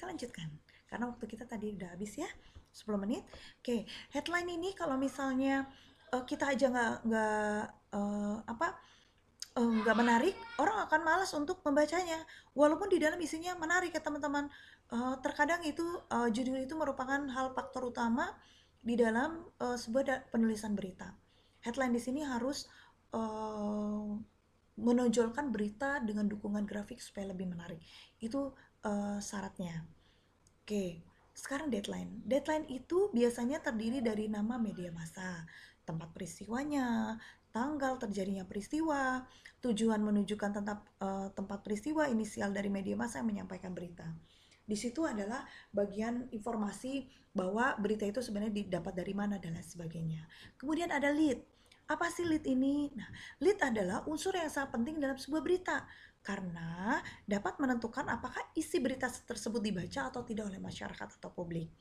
kita lanjutkan karena waktu kita tadi udah habis ya, 10 menit. Oke, headline ini kalau misalnya kita aja nggak menarik, orang akan malas untuk membacanya. Walaupun di dalam isinya menarik ya teman-teman. Terkadang itu judul itu merupakan hal faktor utama di dalam sebuah penulisan berita. Headline di sini harus menonjolkan berita dengan dukungan grafik supaya lebih menarik. Itu syaratnya. Oke, sekarang deadline. Deadline itu biasanya terdiri dari nama media massa, tempat peristiwanya, tanggal terjadinya peristiwa, tujuan menunjukkan tempat peristiwa, inisial dari media massa yang menyampaikan berita. Di situ adalah bagian informasi bahwa berita itu sebenarnya didapat dari mana dan lain sebagainya. Kemudian ada lead. Apa sih lead ini? Nah, lead adalah unsur yang sangat penting dalam sebuah berita karena dapat menentukan apakah isi berita tersebut dibaca atau tidak oleh masyarakat atau publik.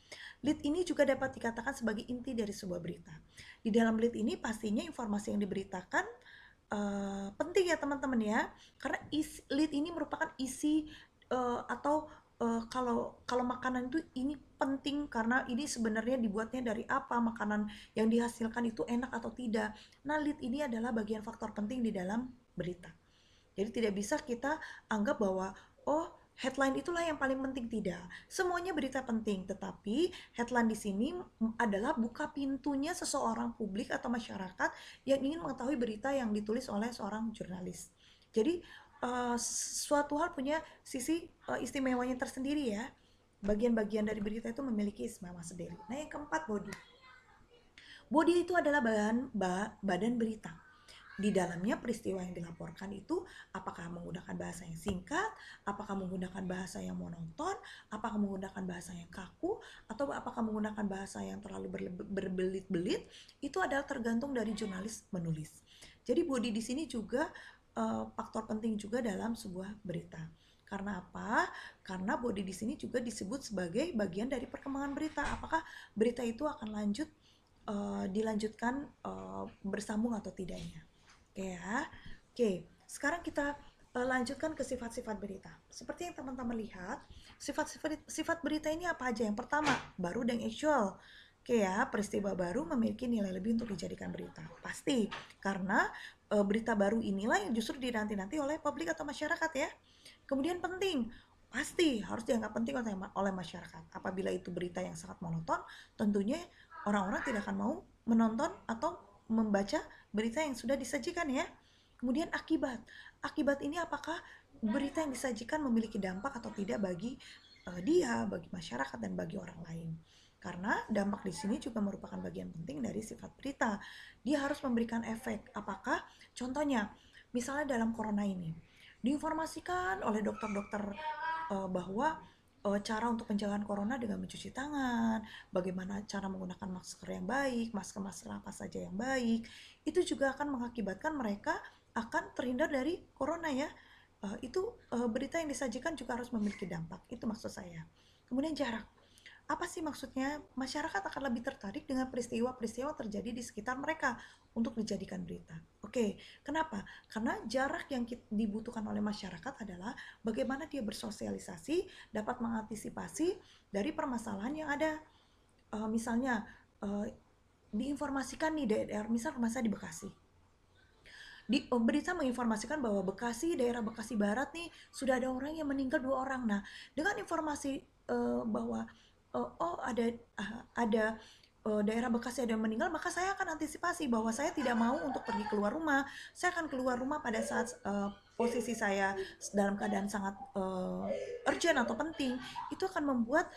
Lead ini juga dapat dikatakan sebagai inti dari sebuah berita. Di dalam lead ini pastinya informasi yang diberitakan penting ya teman-teman ya, karena lead ini merupakan isi atau kalau makanan itu ini penting karena ini sebenarnya dibuatnya dari apa, makanan yang dihasilkan itu enak atau tidak. Nah, lead ini adalah bagian faktor penting di dalam berita. Jadi tidak bisa kita anggap bahwa oh headline itulah yang paling penting, tidak. Semuanya berita penting, tetapi headline di sini adalah buka pintunya seseorang publik atau masyarakat yang ingin mengetahui berita yang ditulis oleh seorang jurnalis. Jadi suatu hal punya sisi istimewanya tersendiri ya. Bagian-bagian dari berita itu memiliki istimewa sendiri. Nah, yang keempat, body. Body itu adalah badan berita. Di dalamnya peristiwa yang dilaporkan itu apakah menggunakan bahasa yang singkat, apakah menggunakan bahasa yang monoton, apakah menggunakan bahasa yang kaku, atau apakah menggunakan bahasa yang terlalu berbelit-belit, itu adalah tergantung dari jurnalis menulis. Jadi body di sini juga faktor penting juga dalam sebuah berita. Karena apa? Karena body di sini juga disebut sebagai bagian dari perkembangan berita. Apakah berita itu akan dilanjutkan bersambung atau tidaknya. Oke ya. Oke, sekarang kita lanjutkan ke sifat-sifat berita. Seperti yang teman-teman lihat, sifat berita ini apa aja? Yang pertama, baru dan actual. Oke ya, peristiwa baru memiliki nilai lebih untuk dijadikan berita. Pasti, karena berita baru inilah yang justru dinanti-nanti oleh publik atau masyarakat ya. Kemudian penting, pasti harus dianggap penting oleh masyarakat. Apabila itu berita yang sangat monoton, tentunya orang-orang tidak akan mau menonton atau membaca berita yang sudah disajikan ya. Kemudian akibat. Akibat ini apakah berita yang disajikan memiliki dampak atau tidak bagi dia, bagi masyarakat dan bagi orang lain. Karena dampak di sini juga merupakan bagian penting dari sifat berita. Dia harus memberikan efek. Apakah? Contohnya, misalnya dalam corona ini, diinformasikan oleh dokter-dokter bahwa cara untuk pencegahan corona dengan mencuci tangan, bagaimana cara menggunakan masker yang baik, masker apa saja yang baik, itu juga akan mengakibatkan mereka akan terhindar dari corona ya. Berita yang disajikan juga harus memiliki dampak, itu maksud saya. Kemudian jarak. Apa sih maksudnya? Masyarakat akan lebih tertarik dengan peristiwa-peristiwa terjadi di sekitar mereka untuk dijadikan berita. Oke, kenapa? Karena jarak yang dibutuhkan oleh masyarakat adalah bagaimana dia bersosialisasi, dapat mengantisipasi dari permasalahan yang ada. Misalnya, diinformasikan nih daerah, misal rumah saya di Bekasi. Berita menginformasikan bahwa daerah Bekasi Barat nih, sudah ada orang yang meninggal 2 orang. Nah, dengan informasi bahwa ada daerah Bekasi ada yang meninggal, maka saya akan antisipasi bahwa saya tidak mau untuk pergi keluar rumah. Saya akan keluar rumah pada saat posisi saya dalam keadaan sangat urgent atau penting. Itu akan membuat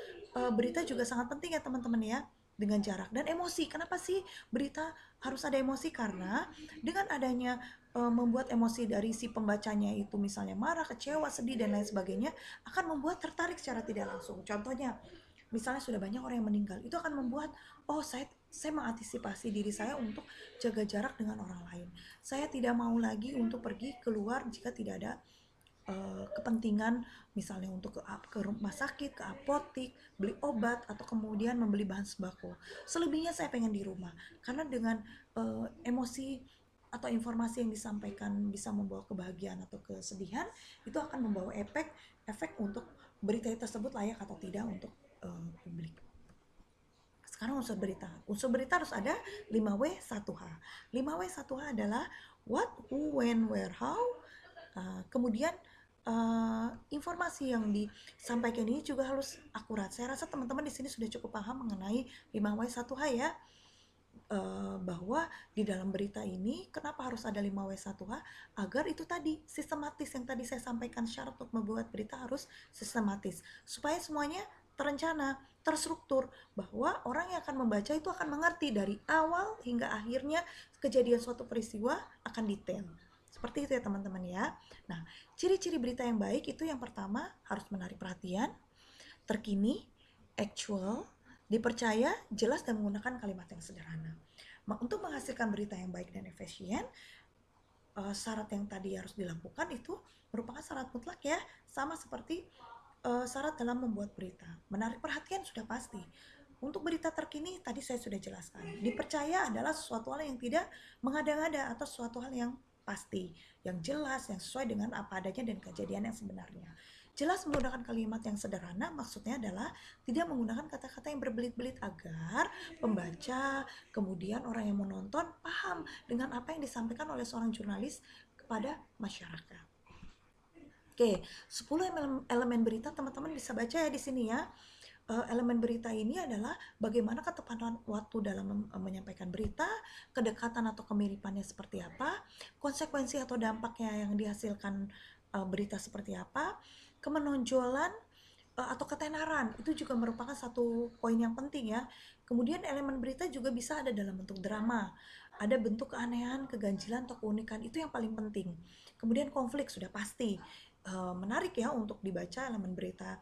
berita juga sangat penting ya teman-teman ya, dengan jarak dan emosi. Kenapa sih berita harus ada emosi? Karena dengan adanya membuat emosi dari si pembacanya itu misalnya marah, kecewa, sedih dan lain sebagainya, akan membuat tertarik secara tidak langsung. Contohnya, misalnya sudah banyak orang yang meninggal, itu akan membuat saya mengantisipasi diri saya untuk jaga jarak dengan orang lain. Saya tidak mau lagi untuk pergi keluar jika tidak ada kepentingan, misalnya untuk ke rumah sakit, ke apotik, beli obat atau kemudian membeli bahan sembako. Selebihnya saya pengen di rumah, karena dengan emosi atau informasi yang disampaikan bisa membawa kebahagiaan atau kesedihan, itu akan membawa efek untuk berita tersebut layak atau tidak untuk publik. Sekarang unsur berita. Unsur berita harus ada 5W1H. 5W1H adalah what, who, when, where, how. Kemudian informasi yang disampaikan ini juga harus akurat. Saya rasa teman-teman di sini sudah cukup paham mengenai 5W1H ya. Bahwa di dalam berita ini kenapa harus ada 5W1H, agar itu tadi sistematis, yang tadi saya sampaikan, syarat untuk membuat berita harus sistematis supaya semuanya terencana, terstruktur, bahwa orang yang akan membaca itu akan mengerti dari awal hingga akhirnya kejadian suatu peristiwa akan detail. Seperti itu ya teman-teman ya. Nah, ciri-ciri berita yang baik itu yang pertama harus menarik perhatian, terkini, actual, dipercaya, jelas, dan menggunakan kalimat yang sederhana. Untuk menghasilkan berita yang baik dan efisien, syarat yang tadi harus dilakukan itu merupakan syarat mutlak ya, sama seperti syarat dalam membuat berita. Menarik perhatian sudah pasti. Untuk berita terkini tadi saya sudah jelaskan. Dipercaya adalah sesuatu hal yang tidak mengada-ngada atau sesuatu hal yang pasti, yang jelas, yang sesuai dengan apa adanya dan kejadian yang sebenarnya. Jelas menggunakan kalimat yang sederhana, maksudnya adalah tidak menggunakan kata-kata yang berbelit-belit agar pembaca, kemudian orang yang menonton paham dengan apa yang disampaikan oleh seorang jurnalis kepada masyarakat. Oke, 10 elemen berita teman-teman bisa baca ya di sini ya. Elemen berita ini adalah bagaimana ketepatan waktu dalam menyampaikan berita, kedekatan atau kemiripannya seperti apa, konsekuensi atau dampaknya yang dihasilkan berita seperti apa, kemenonjolan atau ketenaran, itu juga merupakan satu poin yang penting ya. Kemudian elemen berita juga bisa ada dalam bentuk drama, ada bentuk keanehan, keganjilan, atau keunikan, itu yang paling penting. Kemudian konflik sudah pasti. Menarik ya untuk dibaca elemen berita.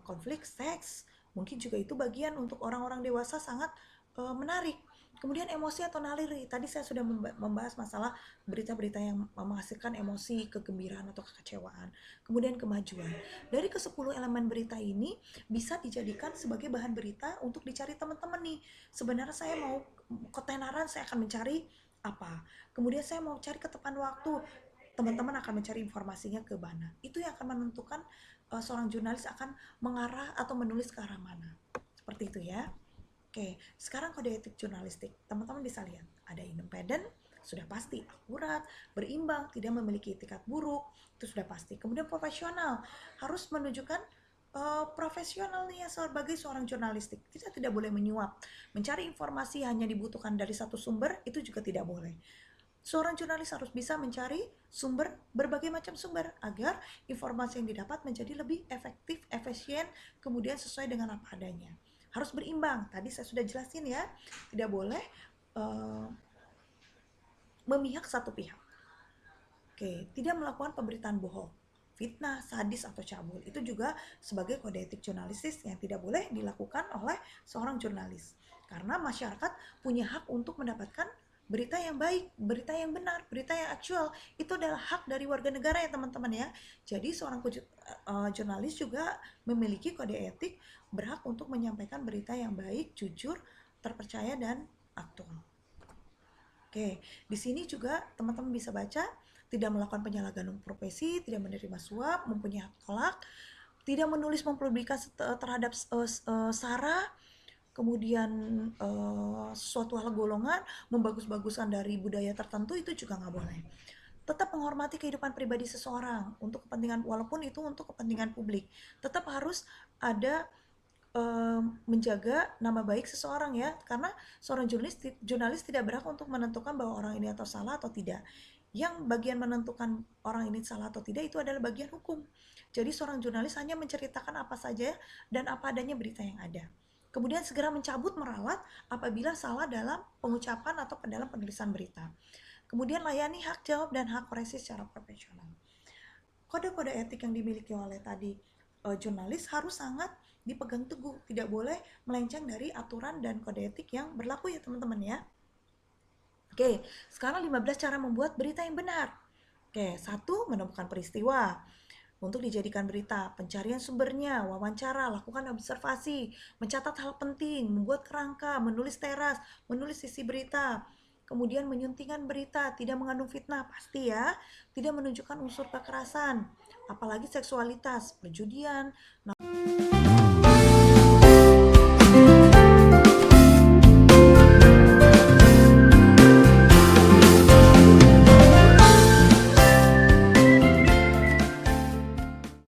Konflik, seks, mungkin juga itu bagian untuk orang-orang dewasa sangat menarik. Kemudian emosi atau naluri, tadi saya sudah membahas masalah berita-berita yang menghasilkan emosi, kegembiraan atau kekecewaan. Kemudian kemajuan. Dari ke-10 elemen berita ini bisa dijadikan sebagai bahan berita untuk dicari teman-teman nih. Sebenarnya saya mau ketenaran, saya akan mencari apa. Kemudian saya mau cari ketepan waktu, teman-teman akan mencari informasinya ke mana. Itu yang akan menentukan seorang jurnalis akan mengarah atau menulis ke arah mana. Seperti itu ya. Oke, sekarang kode etik jurnalistik. Teman-teman bisa lihat, ada independen, sudah pasti, akurat, berimbang, tidak memiliki etikat buruk, itu sudah pasti. Kemudian profesional, harus menunjukkan profesionalnya sebagai seorang jurnalistik. Kita tidak boleh menyuap. Mencari informasi hanya dibutuhkan dari satu sumber, itu juga tidak boleh. Seorang jurnalis harus bisa mencari sumber, berbagai macam sumber, agar informasi yang didapat menjadi lebih efektif, efisien, kemudian sesuai dengan apa adanya. Harus berimbang, tadi saya sudah jelasin ya, tidak boleh memihak satu pihak. Oke, tidak melakukan pemberitaan bohong, fitnah, sadis, atau cabul. Itu juga sebagai kode etik jurnalistis yang tidak boleh dilakukan oleh seorang jurnalis. Karena masyarakat punya hak untuk mendapatkan berita yang baik, berita yang benar, berita yang aktual. Itu adalah hak dari warga negara ya teman-teman ya. Jadi seorang jurnalis juga memiliki kode etik, berhak untuk menyampaikan berita yang baik, jujur, terpercaya, dan aktual. Oke, di sini juga teman-teman bisa baca, tidak melakukan penyalahgunaan profesi, tidak menerima suap, mempunyai hak tolak, tidak menulis mempublikasi terhadap sara, kemudian suatu hal golongan, membagus-baguskan dari budaya tertentu, itu juga nggak boleh. Tetap menghormati kehidupan pribadi seseorang untuk kepentingan, walaupun itu untuk kepentingan publik, tetap harus ada menjaga nama baik seseorang ya, karena seorang jurnalis tidak berhak untuk menentukan bahwa orang ini atau salah atau tidak. Yang bagian menentukan orang ini salah atau tidak itu adalah bagian hukum. Jadi seorang jurnalis hanya menceritakan apa saja dan apa adanya berita yang ada. Kemudian segera mencabut meralat apabila salah dalam pengucapan atau dalam penulisan berita. Kemudian layani hak jawab dan hak koreksi secara profesional. Kode-kode etik yang dimiliki oleh tadi jurnalis harus sangat dipegang teguh, tidak boleh melenceng dari aturan dan kode etik yang berlaku ya teman-teman ya. Oke, sekarang 15 cara membuat berita yang benar. Oke, 1, menemukan peristiwa untuk dijadikan berita, pencarian sumbernya, wawancara, lakukan observasi, mencatat hal penting, membuat kerangka, menulis teras, menulis sisi berita, kemudian menyuntingkan berita, tidak mengandung fitnah, pasti ya, tidak menunjukkan unsur kekerasan, apalagi seksualitas, perjudian,